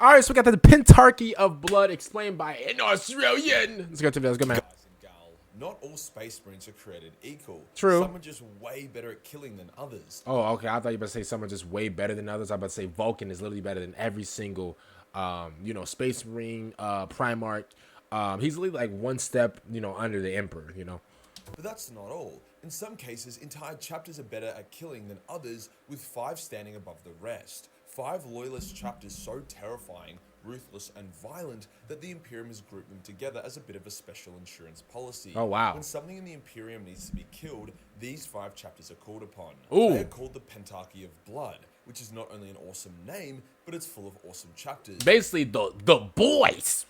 All right, so we got the Pentarchy of Blood explained by an Australian. Let's go to that. Let's go, man. Not all Space Marines are created equal. True. Some are just way better at killing than others. Oh, okay. I thought you were about to say some are just way better than others. I was about to say Vulcan is literally better than every single, Space Marine, Primarch. He's literally like one step, under the Emperor, But that's not all. In some cases, entire chapters are better at killing than others, with 5 standing above the rest. 5 loyalist chapters so terrifying, ruthless, and violent that the Imperium has grouped them together as a bit of a special insurance policy. Oh, wow. When something in the Imperium needs to be killed, these 5 chapters are called upon. Ooh. They are called the Pentarchy of Blood, which is not only an awesome name, but it's full of awesome chapters. Basically, the boys.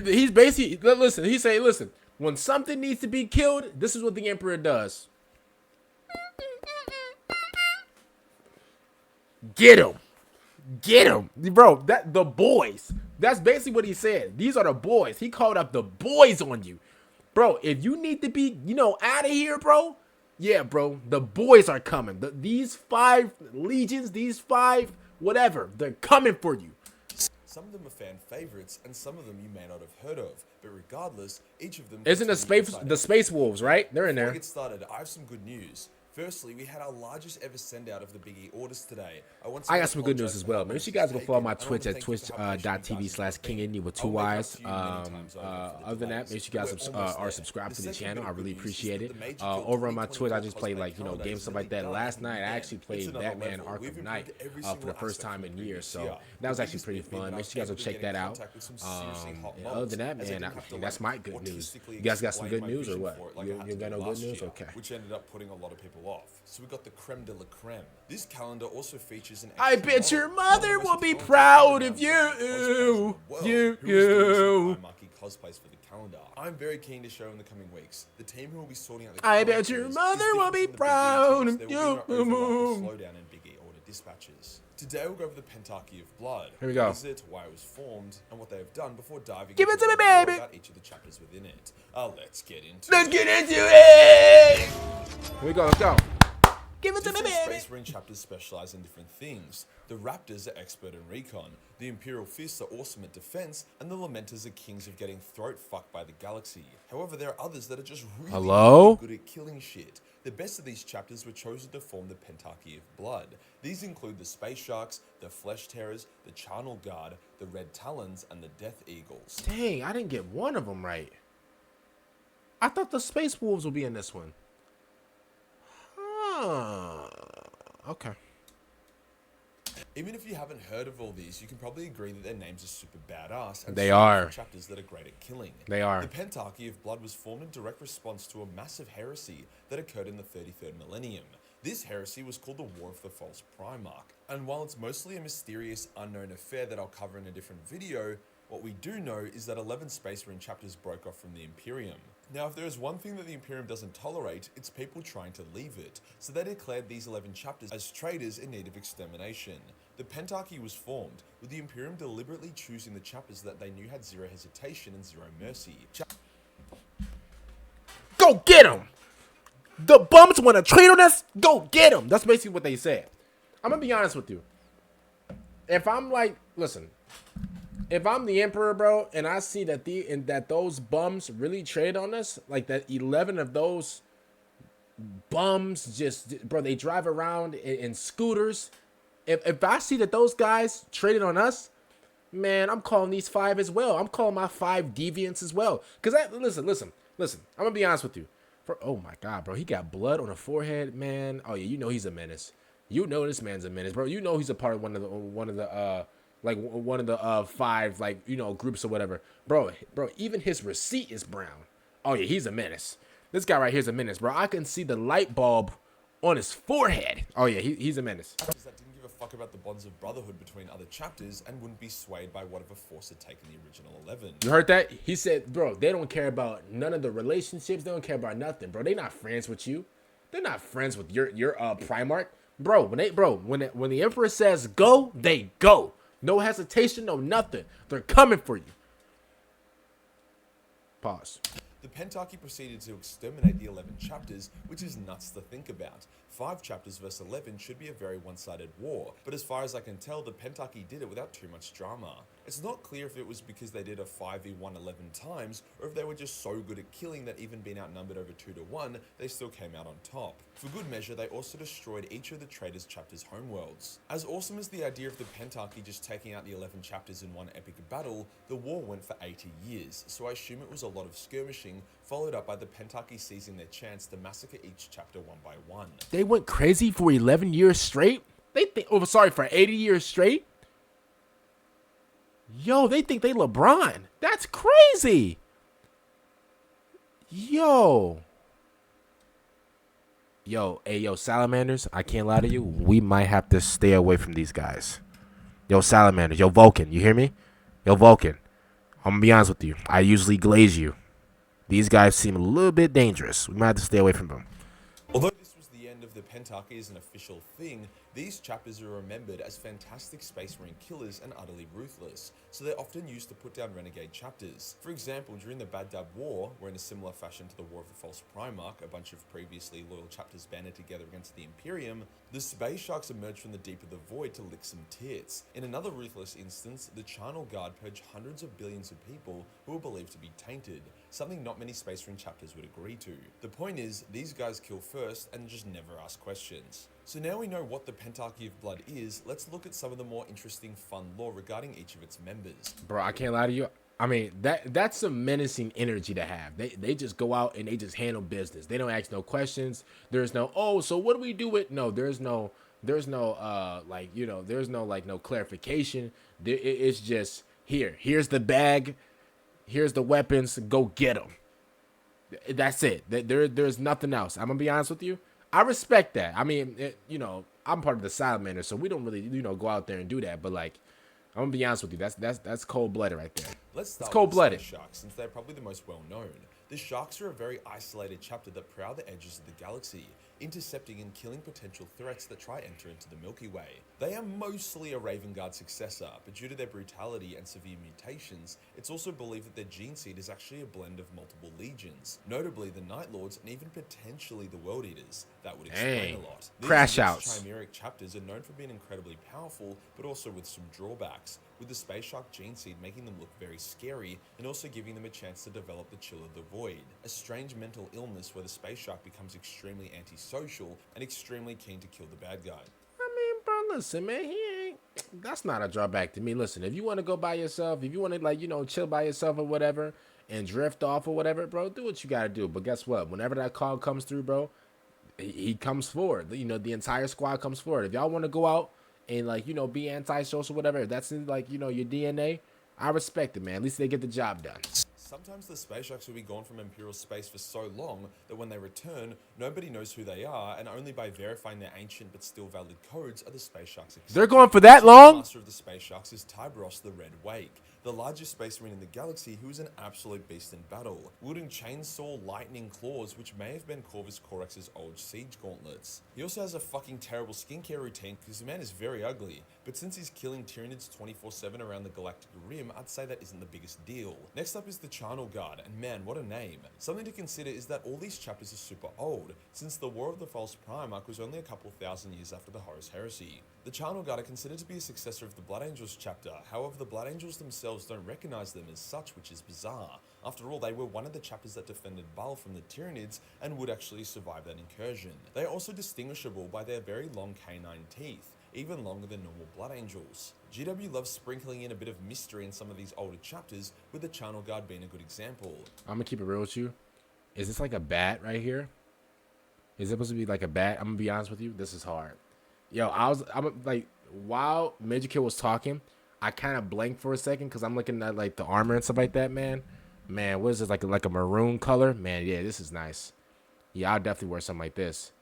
He's basically, listen, he's saying, listen, when something needs to be killed, this is what the Emperor does. Get him. Get him. Bro, the boys. That's basically what he said. These are the boys. He called up the boys on you. Bro, if you need to be, out of here, bro. Yeah, bro. The boys are coming. These 5 legions, these 5 whatever, they're coming for you. Some of them are fan favorites, and some of them you may not have heard of. But regardless, each of them... Isn't the Space Wolves, right? They're in there. Before we get started, I have some good news. Firstly, we had our largest ever send out of the Big E orders today. I got some good news as well. Make sure you guys go follow my Twitch at twitch.tv/KingIndy with 2 Ys. Other than that, make sure you guys are subscribed to the channel. I really appreciate it. Over on my Twitch, I just play games, stuff like that. Last night, I actually played Batman Arkham Knight for the first time in years. So that was actually pretty fun. Make sure you guys go check that out. Other than that, man, I think that's my good news. You guys got some good news or what? You got no good news? Okay. Which ended up putting a lot of people off. So we got the creme de la creme. This calendar also features an... I bet your mother will be proud of you. Marquee cosplays for the calendar. I'm very keen to show in the coming weeks. The team who will be sorting out the I bet your mother will be proud of you. Slow down in Big E order dispatches. Today we'll go over the Pentarchy of Blood. Here we go. Visit why it was formed and what they have done before diving Give it to me, more baby. about each of the chapters within it. Let's get into it. Here we go. Let's go. Give it to me, Different baby. Space Marine chapters specialize in different things. The Raptors are expert in recon, the Imperial Fists are awesome at defense, and the Lamenters are kings of getting throat fucked by the galaxy. However, there are others that are just really good at killing shit. The best of these chapters were chosen to form the Pentarchy of Blood. These include the Space Sharks, the Flesh Terrors, the Charnel Guard, the Red Talons, and the Death Eagles. Dang, I didn't get one of them right. I thought the Space Wolves would be in this one. Okay. Even if you haven't heard of all these, you can probably agree that their names are super badass. And they are. Chapters that are great at killing. They are. The Pentarchy of Blood was formed in direct response to a massive heresy that occurred in the 33rd millennium. This heresy was called the War of the False Primarch. And while it's mostly a mysterious, unknown affair that I'll cover in a different video, what we do know is that 11 Space Marine chapters broke off from the Imperium. Now, if there is one thing that the Imperium doesn't tolerate, it's people trying to leave it. So they declared these 11 chapters as traitors in need of extermination. The Pentarchy was formed, with the Imperium deliberately choosing the chapters that they knew had zero hesitation and zero mercy. Go get him! The bums want to trade on us? Go get him! That's basically what they said. I'm going to be honest with you. If I'm listen, if I'm the Emperor, bro, and I see that those bums really trade on us, like that 11 of those bums bro, they drive around in scooters. If I see that those guys traded on us, man, I'm calling these 5 as well. I'm calling my 5 deviants as well. Because listen. I'm gonna be honest with you. Oh my God, bro, he got blood on the forehead, man. Oh yeah, you know he's a menace. You know this man's a menace, bro. You know he's a part of one of the 5 groups or whatever, bro. Even his receipt is brown. Oh yeah, he's a menace. This guy right here is a menace, bro. I can see the light bulb on his forehead. Oh yeah, he's a menace. That didn't give a fuck about the bonds of brotherhood between other chapters and wouldn't be swayed by whatever force had taken the original 11. You heard that? He said, bro, they don't care about none of the relationships. They don't care about nothing, bro. They not friends with you. They're not friends with your Primarch, bro. When the Emperor says go, they go. No hesitation, no nothing. They're coming for you. Pause. The Pentarchy proceeded to exterminate the 11 chapters, which is nuts to think about. 5 chapters versus 11 should be a very one-sided war, but as far as I can tell, the Pentarchy did it without too much drama. It's not clear if it was because they did a 5v1 11 times, or if they were just so good at killing that even being outnumbered over 2 to 1, they still came out on top. For good measure, they also destroyed each of the traitors' chapters' homeworlds. As awesome as the idea of the Pentarchy just taking out the 11 chapters in one epic battle, the war went for 80 years, so I assume it was a lot of skirmishing, followed up by the Pentarchy seizing their chance to massacre each chapter one by one. They went crazy for 11 years straight? For 80 years straight? Yo, they think they LeBron. That's crazy. Yo, Salamanders, I can't lie to you. We might have to stay away from these guys. Yo, Salamanders, yo, Vulcan, you hear me? Yo, Vulcan, I'm going to be honest with you. I usually glaze you. These guys seem a little bit dangerous. We might have to stay away from them. Although this was the end of the Pentarchy as an official thing, these chapters are remembered as fantastic Space Marine killers and utterly ruthless, so they're often used to put down renegade chapters. For example, during the Bad Dab War, where in a similar fashion to the War of the False Primarch, a bunch of previously loyal chapters banded together against the Imperium, the Space Sharks emerged from the deep of the void to lick some tits. In another ruthless instance, the Charnel Guard purged hundreds of billions of people who were believed to be tainted, something not many Space Marine chapters would agree to. The point is, these guys kill first and just never ask questions. So now we know what the Pentarchy of Blood is, let's look at some of the more interesting fun lore regarding each of its members. Bro, I can't lie to you. I mean, that's some menacing energy to have. They just go out and they just handle business. They don't ask no questions. There's no, oh, so what do we do with? No, there's no clarification. It's just, here's the bag, here's the weapons, go get them. That's it. There's nothing else. I'm gonna be honest with you. I respect that. I mean, I'm part of the Salamander, so we don't really, go out there and do that. But like, I'm gonna be honest with you. That's cold-blooded right there. Let's start cold-blooded. with the Sharks, since they're probably the most well-known. The Sharks are a very isolated chapter that prowl the edges of the galaxy, intercepting and killing potential threats that try enter into the Milky Way. They are mostly a Raven Guard successor, but due to their brutality and severe mutations, it's also believed that their gene seed is actually a blend of multiple legions, notably the Night Lords and even potentially the World Eaters. That would explain a lot. These Crash outs. chimeric chapters are known for being incredibly powerful, but also with some drawbacks, with the Space Shark gene seed making them look very scary and also giving them a chance to develop the Chill of the Void, a strange mental illness where the Space Shark becomes extremely antisocial and extremely keen to kill the bad guy. I mean, bro, listen, man, that's not a drawback to me. Listen, if you want to go by yourself, if you want to, chill by yourself or whatever and drift off or whatever, bro, do what you got to do. But guess what? Whenever that call comes through, bro, he comes forward. The entire squad comes forward. If y'all want to go out and, be antisocial, whatever, if that's in, your DNA, I respect it, man. At least they get the job done. Sometimes the Space Sharks will be gone from Imperial space for so long that when they return, nobody knows who they are, and only by verifying their ancient but still valid codes are the Space Sharks accepted. They're going for that long? The master of the Space Sharks is Tybros the Red Wake, the largest Space Marine in the galaxy who is an absolute beast in battle, wielding chainsaw lightning claws which may have been Corvus Corex's old siege gauntlets. He also has a fucking terrible skincare routine because the man is very ugly, but since he's killing Tyranids 24/7 around the galactic rim, I'd say that isn't the biggest deal. Next up is the Charnel Guard, and man, what a name. Something to consider is that all these chapters are super old, since the War of the False Primarch was only a couple thousand years after the Horus Heresy. The Charnel Guard are considered to be a successor of the Blood Angels chapter, however the Blood Angels themselves don't recognize them as such, which is bizarre. After all, they were one of the chapters that defended Baal from the Tyranids and would actually survive that incursion. They are also distinguishable by their very long canine teeth, even longer than normal Blood Angels. GW loves sprinkling in a bit of mystery in some of these older chapters, with the Charnel Guard being a good example. I'm gonna keep it real with you. Is this like a bat right here? Is it supposed to be like a bat? I'm gonna be honest with you. This is hard. Yo, I'm like, while Majorkill was talking, I kind of blanked for a second because I'm looking at like the armor and stuff like that, man. Man, what is this, like a maroon color? Man, yeah, this is nice. Yeah, I'll definitely wear something like this.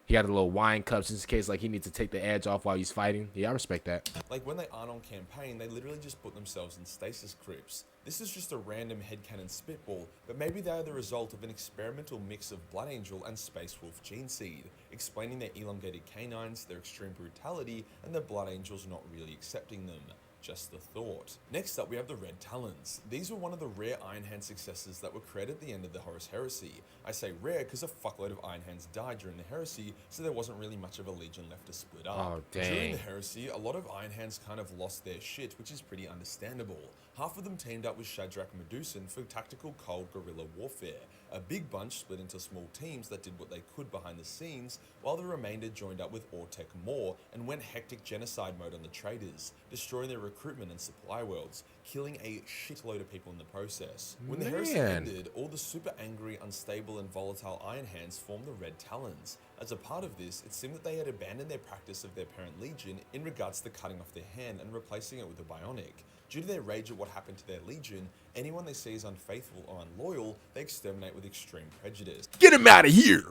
He had a little wine cup just in case like he needs to take the edge off while he's fighting. Yeah, I respect that. Like when they aren't on campaign, they literally just put themselves in stasis crypts. This is just a random headcanon spitball, but maybe they are the result of an experimental mix of Blood Angel and Space Wolf gene seed, explaining their elongated canines, their extreme brutality, and the Blood Angels not really accepting them. Just the thought. Next up, we have the Red Talons. These were one of the rare Iron Hand successors that were created at the end of the Horus Heresy. I say rare because a fuckload of Iron Hands died during the Heresy, so there wasn't really much of a legion left to split up. Oh, dang. During the Heresy, a lot of Iron Hands kind of lost their shit, which is pretty understandable. Half of them teamed up with Shadrach Medusan for tactical cold guerrilla warfare. A big bunch split into small teams that did what they could behind the scenes, while the remainder joined up with Ortec Maw and went hectic genocide mode on the traders, destroying their recruitment and supply worlds, killing a shitload of people in the process. When the Heresy ended, all the super angry, unstable and volatile Iron Hands formed the Red Talons. As a part of this, it seemed that they had abandoned their practice of their parent legion in regards to cutting off their hand and replacing it with a bionic. Due to their rage at what happened to their legion, anyone they see as unfaithful or unloyal, they exterminate with extreme prejudice. Get him out of here!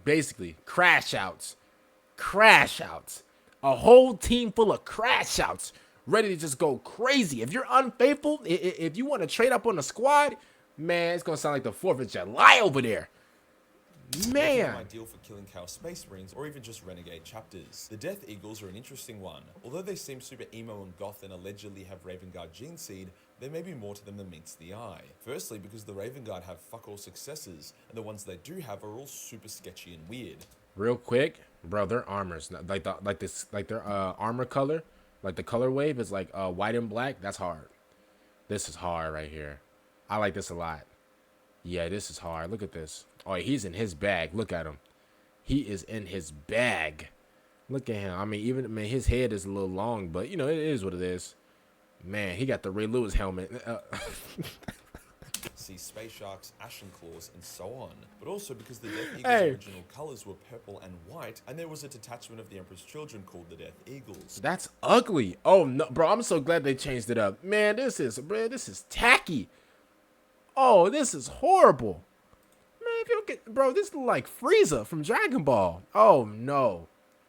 Basically, crash outs. Crash outs. A whole team full of crash outs, ready to just go crazy. If you're unfaithful, if you want to trade up on the squad, man, it's going to sound like the 4th of July over there. Man. Ideal for killing Chaos Space Marines or even just renegade chapters. The Death Eagles are an interesting one. Although they seem super emo and goth and allegedly have Raven Guard gene seed, there may be more to them than meets the eye. Firstly, because the Raven Guard have fuck all successes, and the ones they do have are all super sketchy and weird. Real quick, bro, their armor's not, like their armor color, like the color wave is like white and black. That's hard. This is hard right here. I like this a lot. Yeah, this is hard. Look at this. Oh, he's in his bag. Look at him. He is in his bag. Look at him. I mean, his head is a little long, but, you know, it is what it is. Man, he got the Ray Lewis helmet. See Space Sharks, Ashen Claws, and so on. But also because the Death Eagles' original colors were purple and white, and there was a detachment of the Emperor's Children called the Death Eagles. That's ugly. Oh, no, bro, I'm so glad they changed it up. Man, this is tacky. Oh, this is horrible. Man, if you don't get, bro, this is like Frieza from Dragon Ball. Oh, no.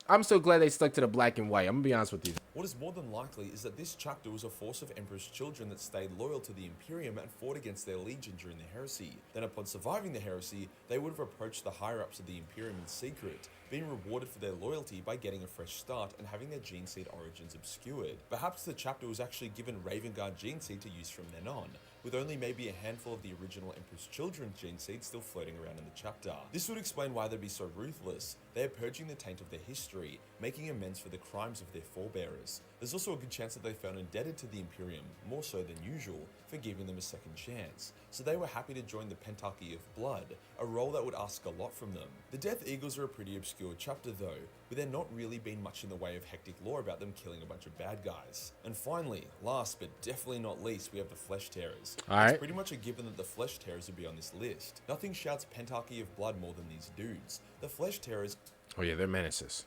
I'm so glad they stuck to the black and white. I'm going to be honest with you. What is more than likely is that this chapter was a force of Emperor's Children that stayed loyal to the Imperium and fought against their legion during the Heresy. Then upon surviving the Heresy, they would have approached the higher-ups of the Imperium in secret, being rewarded for their loyalty by getting a fresh start and having their gene seed origins obscured. Perhaps the chapter was actually given Raven Guard gene seed to use from then on, with only maybe a handful of the original Emperor's Children gene seeds still floating around in the chapter. This would explain why they'd be so ruthless. They are purging the taint of their history, making amends for the crimes of their forebearers. There's also a good chance that they felt indebted to the Imperium, more so than usual, for giving them a second chance. So they were happy to join the Pentarchy of Blood, a role that would ask a lot from them. The Death Eagles are a pretty obscure chapter though, with there not really being much in the way of hectic lore about them killing a bunch of bad guys. And finally, last but definitely not least, we have the Flesh Tearers. It's pretty much a given that the Flesh Tearers would be on this list. Nothing shouts Pentarchy of Blood more than these dudes. The Flesh Tearers... Oh yeah, they're menaces.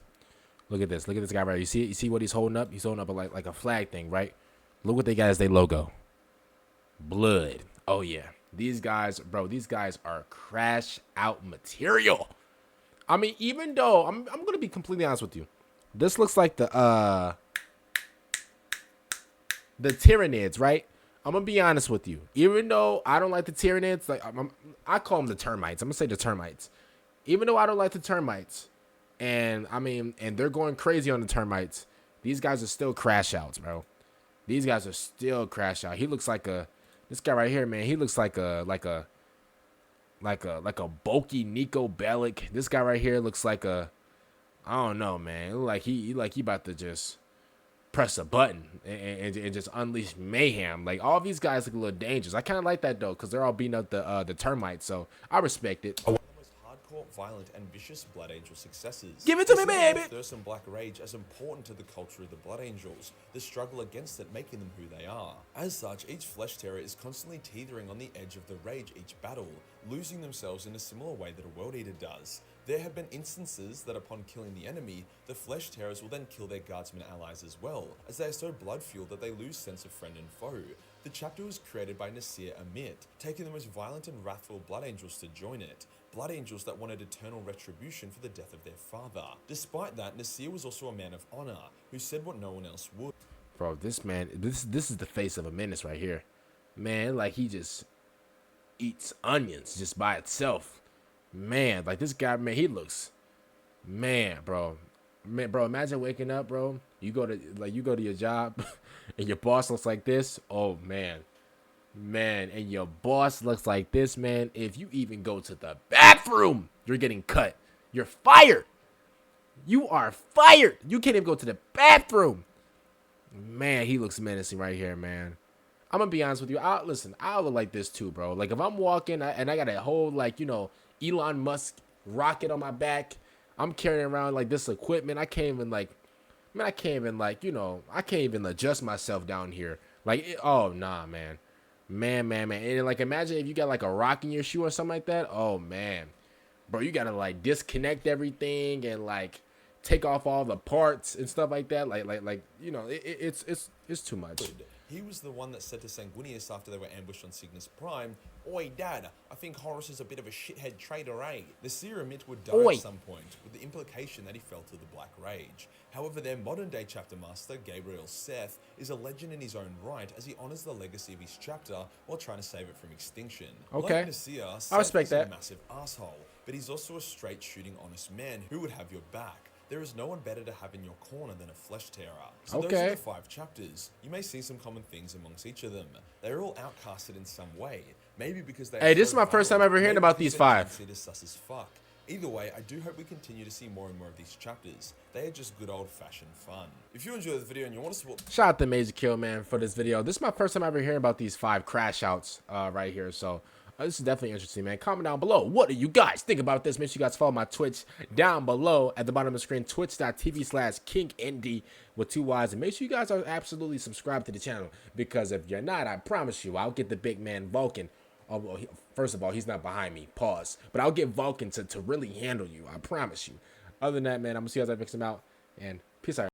Look at this. Look at this guy right here. You see what he's holding up? He's holding up like a flag thing, right? Look what they got as their logo. Blood. Oh yeah. These guys, bro, these guys are crash out material. I mean, even though I'm gonna be completely honest with you. This looks like the Tyranids, right? I'm gonna be honest with you. Even though I don't like the Tyranids, like I call them the termites. I'm gonna say the termites. Even though I don't like the termites, and I mean, and they're going crazy on the termites, these guys are still crash outs, bro. These guys are still crash out. He looks like this guy right here, man. He looks like a bulky Nico Bellic. This guy right here looks like I don't know, man. Like he about to just press a button and just unleash mayhem. Like all these guys look a little dangerous. I kind of like that though, because they're all beating up the termites. So I respect it. Violent and vicious Blood Angel successes. Give it to me, baby! Thirst and Black Rage as important to the culture of the Blood Angels, the struggle against it making them who they are. As such, each Flesh Tearer is constantly teetering on the edge of the rage each battle, losing themselves in a similar way that a World Eater does. There have been instances that upon killing the enemy, the Flesh Tearers will then kill their guardsmen allies as well, as they are so blood-fueled that they lose sense of friend and foe. The chapter was created by Nasir Amit, taking the most violent and wrathful Blood Angels to join it. Blood Angels that wanted eternal retribution for the death of their father. Despite that, Nasir was also a man of honor, who said what no one else would. Bro, this man, this is the face of a menace right here. Man, like he just eats onions just by itself. Man, like this guy, man, he looks, man, bro, imagine waking up, bro. You go to your job, and your boss looks like this, oh man. Man, and your boss looks like this, man. If you even go to the bathroom, you're getting cut. You're fired. You are fired. You can't even go to the bathroom. Man, he looks menacing right here, man. I'm gonna be honest with you. Listen, I look like this too, bro. Like if I'm walking and I got a whole like, you know, Elon Musk rocket on my back, I'm carrying around like this equipment. I can't even like, man, I can't even like, you know, I can't even adjust myself down here. Like, oh nah, man. Man. And like imagine if you got like a rock in your shoe or something like that. Oh man. Bro, you gotta like disconnect everything and like take off all the parts and stuff like that. Like you know, it's too much. He was the one that said to Sanguinius after they were ambushed on Cygnus Prime, "Oi, Dad, I think Horus is a bit of a shithead traitor, eh?" The seer Emit would die at some point, with the implication that he fell to the Black Rage. However, their modern-day chapter master, Gabriel Seth, is a legend in his own right as he honors the legacy of his chapter while trying to save it from extinction. Okay, like Nasir, I respect that. A massive asshole, but he's also a straight-shooting, honest man who would have your back. There is no one better to have in your corner than a flesh tearer. So those are the 5 chapters. You may see some common things amongst each of them. They're all outcasted in some way. Maybe because they Hey, this is my first time ever hearing about these 5. Sus as fuck. Either way, I do hope we continue to see more and more of these chapters. They are just good old-fashioned fun. If you enjoyed this video and you want to support... Shout out to Majorkill, man, for this video. This is my first time ever hearing about these 5 crash outs right here, so... this is definitely interesting, man. Comment down below. What do you guys think about this? Make sure you guys follow my Twitch down below at the bottom of the screen. Twitch.tv/KingND with 2 Y's. And make sure you guys are absolutely subscribed to the channel. Because if you're not, I promise you, I'll get the big man Vulcan. Oh, first of all, he's not behind me. Pause. But I'll get Vulcan to really handle you. I promise you. Other than that, man, I'm going to see you guys next time out. And peace out.